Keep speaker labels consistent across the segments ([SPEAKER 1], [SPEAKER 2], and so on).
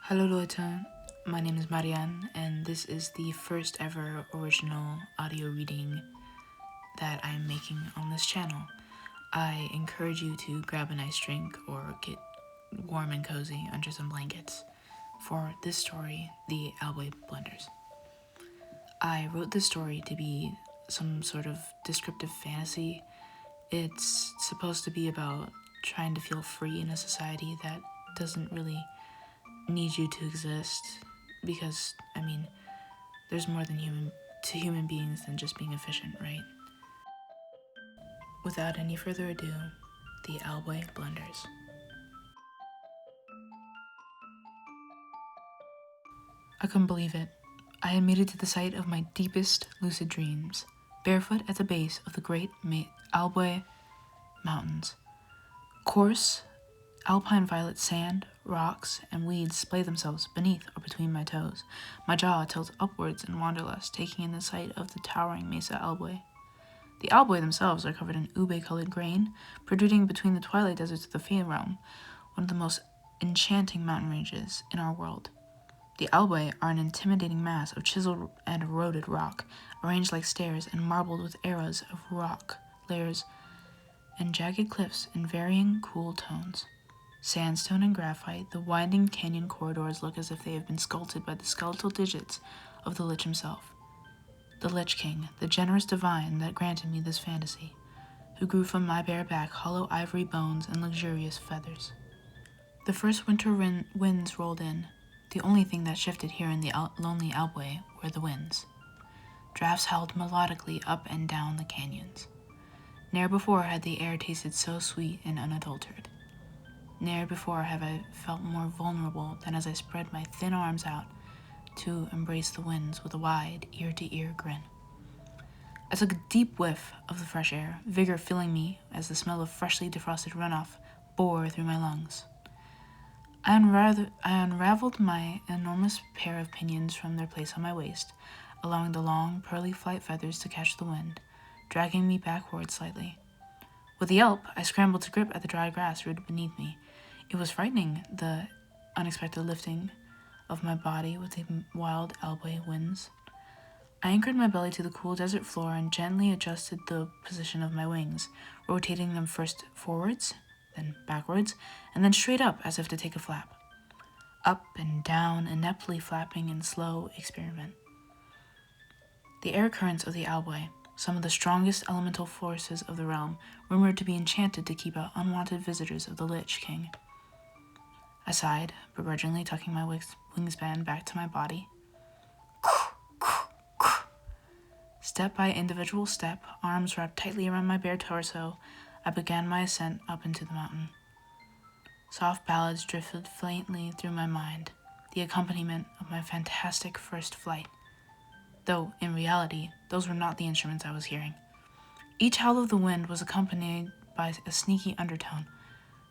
[SPEAKER 1] Hallo Leute, my name is Marianne, and this is the first ever original audio reading that I'm making on this channel. I encourage you to grab a nice drink or get warm and cozy under some blankets for this story, The Albuey Blunders. I wrote this story to be some sort of descriptive fantasy. It's supposed to be about trying to feel free in a society that doesn't really need you to exist, because there's more than human beings than just being efficient, right? Without any further ado, the Albuey Blunders. I couldn't believe it. I had made it to the site of my deepest lucid dreams, barefoot at the base of the great Albuey Mountains. Coarse, alpine violet sand, rocks, and weeds splay themselves beneath or between my toes. My jaw tilts upwards in wanderlust, taking in the sight of the towering Mesa Albuey. The Albuey themselves are covered in ube-colored grain, protruding between the twilight deserts of the Fey realm, one of the most enchanting mountain ranges in our world. The Albuey are an intimidating mass of chiseled and eroded rock, arranged like stairs and marbled with eras of rock layers and jagged cliffs in varying cool tones. Sandstone and graphite, the winding canyon corridors look as if they have been sculpted by the skeletal digits of the Lich himself. The Lich King, the generous divine that granted me this fantasy, who grew from my bare back hollow ivory bones and luxurious feathers. The first winter winds rolled in. The only thing that shifted here in the lonely Albuey were the winds. Drafts howled melodically up and down the canyons. Ne'er before had the air tasted so sweet and unadulterated. Ne'er before have I felt more vulnerable than as I spread my thin arms out to embrace the winds with a wide, ear-to-ear grin. I took a deep whiff of the fresh air, vigor filling me as the smell of freshly defrosted runoff bore through my lungs. I unraveled my enormous pair of pinions from their place on my waist, allowing the long, pearly flight feathers to catch the wind, dragging me backward slightly. With a yelp, I scrambled to grip at the dry grass rooted beneath me. It was frightening, the unexpected lifting of my body with the wild Albuey winds. I anchored my belly to the cool desert floor and gently adjusted the position of my wings, rotating them first forwards, then backwards, and then straight up as if to take a flap. Up and down, ineptly flapping in slow experiment. The air currents of the Albuey, some of the strongest elemental forces of the realm, rumored to be enchanted to keep out unwanted visitors of the Lich King. I sighed, begrudgingly tucking my wingspan back to my body. Step by individual step, arms wrapped tightly around my bare torso, I began my ascent up into the mountain. Soft ballads drifted faintly through my mind, the accompaniment of my fantastic first flight. Though, in reality, those were not the instruments I was hearing. Each howl of the wind was accompanied by a sneaky undertone,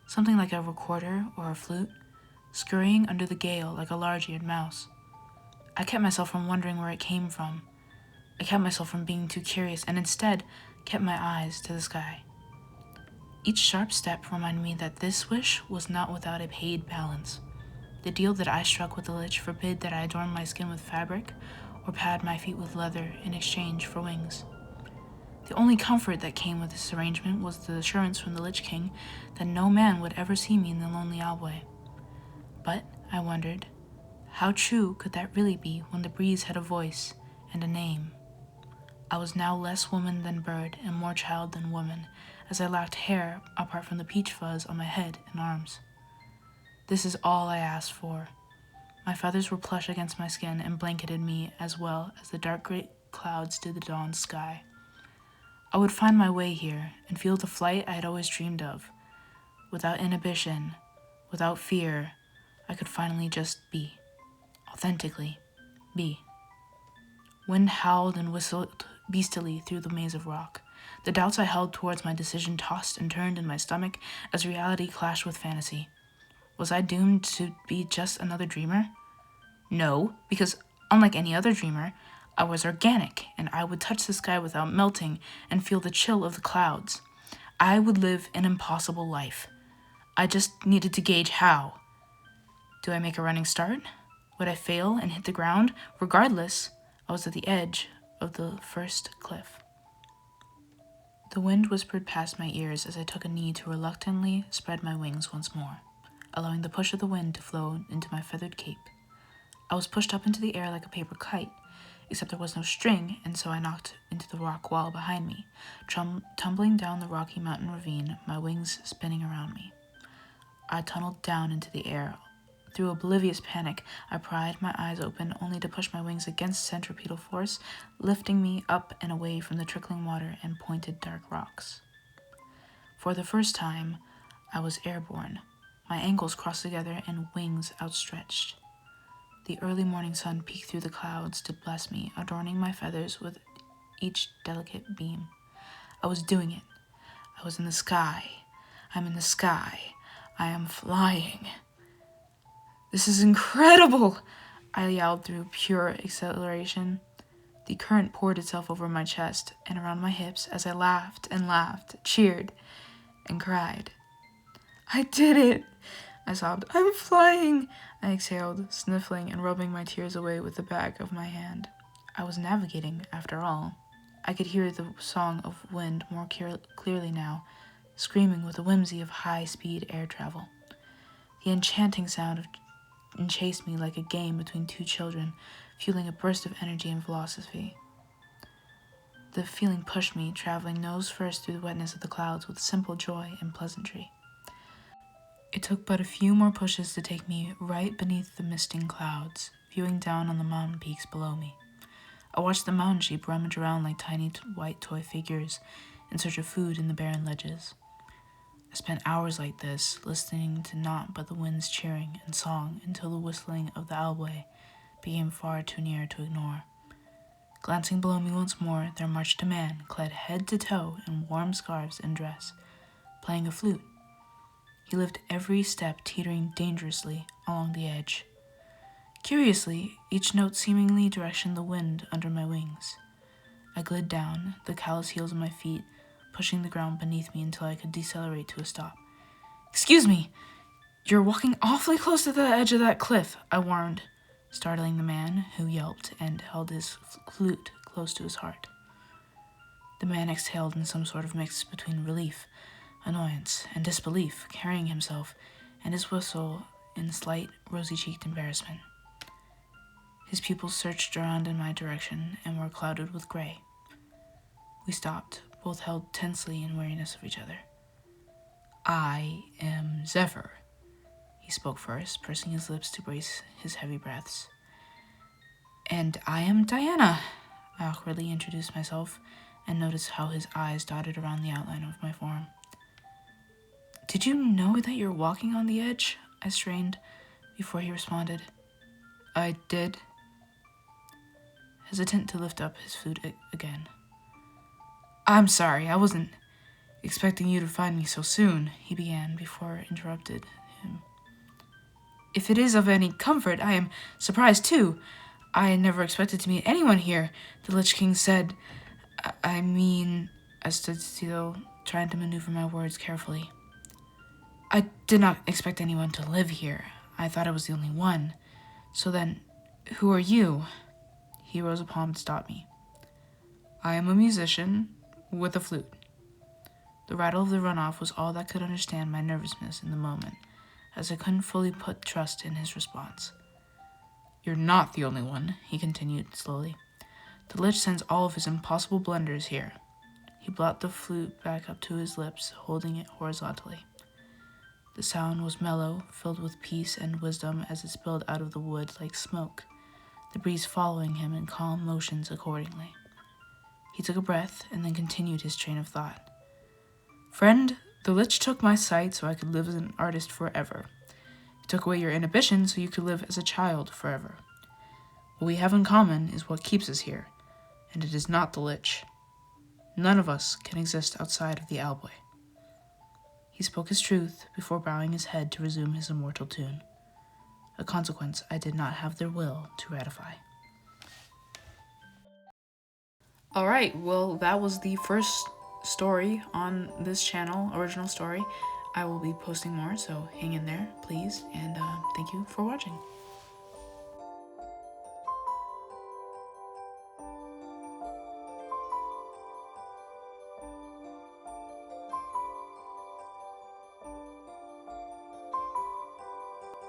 [SPEAKER 1] something like a recorder or a flute, scurrying under the gale like a large-eared mouse. I kept myself from wondering where it came from. I kept myself from being too curious, and instead kept my eyes to the sky. Each sharp step reminded me that this wish was not without a paid balance. The deal that I struck with the Lich forbid that I adorn my skin with fabric or pad my feet with leather in exchange for wings. The only comfort that came with this arrangement was the assurance from the Lich King that no man would ever see me in the lonely Albuey. But, I wondered, how true could that really be when the breeze had a voice and a name? I was now less woman than bird and more child than woman, as I lacked hair apart from the peach fuzz on my head and arms. This is all I asked for. My feathers were plush against my skin and blanketed me as well as the dark gray clouds did the dawn sky. I would find my way here and feel the flight I had always dreamed of. Without inhibition, without fear, I could finally just be. Authentically be. Wind howled and whistled beastily through the maze of rock. The doubts I held towards my decision tossed and turned in my stomach as reality clashed with fantasy. Was I doomed to be just another dreamer? No, because unlike any other dreamer, I was organic, and I would touch the sky without melting and feel the chill of the clouds. I would live an impossible life. I just needed to gauge how. Do I make a running start? Would I fail and hit the ground? Regardless, I was at the edge of the first cliff. The wind whispered past my ears as I took a knee to reluctantly spread my wings once more, allowing the push of the wind to flow into my feathered cape. I was pushed up into the air like a paper kite, except there was no string, and so I knocked into the rock wall behind me, tumbling down the rocky mountain ravine, my wings spinning around me. I tunneled down into the air. Through oblivious panic, I pried my eyes open only to push my wings against centripetal force, lifting me up and away from the trickling water and pointed dark rocks. For the first time, I was airborne, my ankles crossed together and wings outstretched. The early morning sun peeked through the clouds to bless me, adorning my feathers with each delicate beam. I was doing it. I was in the sky. I'm in the sky. I am flying. This is incredible! I yelled through pure exhilaration. The current poured itself over my chest and around my hips as I laughed and laughed, cheered, and cried. I did it! I sobbed. I'm flying! I exhaled, sniffling and rubbing my tears away with the back of my hand. I was navigating, after all. I could hear the song of wind more clearly now, screaming with the whimsy of high-speed air travel. The enchanting sound enchased me like a game between two children, fueling a burst of energy and philosophy. The feeling pushed me, traveling nose first through the wetness of the clouds with simple joy and pleasantry. It took but a few more pushes to take me right beneath the misting clouds, viewing down on the mountain peaks below me. I watched the mountain sheep rummage around like tiny white toy figures in search of food in the barren ledges. I spent hours like this, listening to naught but the wind's cheering and song until the whistling of the Albuey became far too near to ignore. Glancing below me once more, there marched a man, clad head to toe in warm scarves and dress, playing a flute. He lived every step teetering dangerously along the edge. Curiously, each note seemingly directioned the wind under my wings. I glid down, the callous heels of my feet pushing the ground beneath me until I could decelerate to a stop. Excuse me! You're walking awfully close to the edge of that cliff, I warned, startling the man, who yelped and held his flute close to his heart. The man exhaled in some sort of mix between relief, annoyance, and disbelief, carrying himself and his whistle in slight, rosy-cheeked embarrassment. His pupils searched around in my direction and were clouded with gray. We stopped, both held tensely in wariness of each other. I am Zephyr, he spoke first, pursing his lips to brace his heavy breaths. And I am Diana, I awkwardly introduced myself and noticed how his eyes dotted around the outline of my form. Did you know that you're walking on the edge? I strained before he responded. I did. Hesitant to lift up his flute again. I'm sorry, I wasn't expecting you to find me so soon, he began before I interrupted him. If it is of any comfort, I am surprised too. I never expected to meet anyone here, the Lich King said. I stood still, trying to maneuver my words carefully. I did not expect anyone to live here. I thought I was the only one. So then, who are you? He rose a palm to stop me. I am a musician with a flute. The rattle of the runoff was all that could understand my nervousness in the moment, as I couldn't fully put trust in his response. You're not the only one, he continued slowly. The Lich sends all of his impossible blunders here. He brought the flute back up to his lips, holding it horizontally. The sound was mellow, filled with peace and wisdom as it spilled out of the wood like smoke, the breeze following him in calm motions accordingly. He took a breath and then continued his train of thought. Friend, the Lich took my sight so I could live as an artist forever. He took away your inhibition so you could live as a child forever. What we have in common is what keeps us here, and it is not the Lich. None of us can exist outside of the Albuey. He spoke his truth before bowing his head to resume his immortal tune, a consequence I did not have the will to ratify. Alright, well, that was the first story on this channel, original story. I will be posting more, so hang in there, please, and thank you for watching.